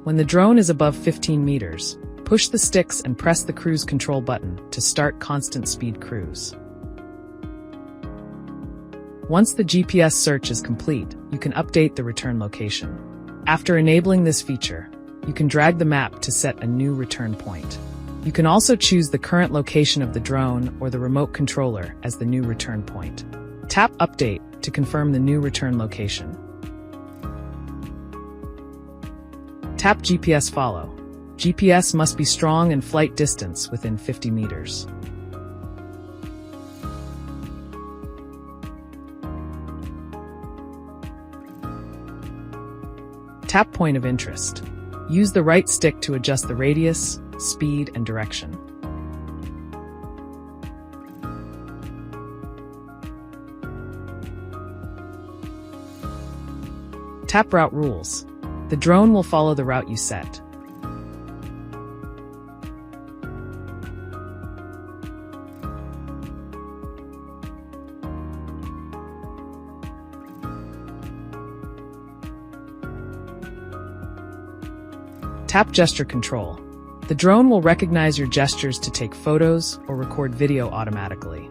When the drone is above 15 meters, push the sticks and press the cruise control button to start constant speed cruise. Once the GPS search is complete, you can update the return location. After enabling this feature, you can drag the map to set a new return point. You can also choose the current location of the drone or the remote controller as the new return point. Tap Update to confirm the new return location. Tap GPS Follow. GPS must be strong and flight distance within 50 meters. Tap Point of Interest. Use the right stick to adjust the radius, speed, and direction. Tap Route Rules. The drone will follow the route you set. Tap Gesture Control. The drone will recognize your gestures to take photos or record video automatically.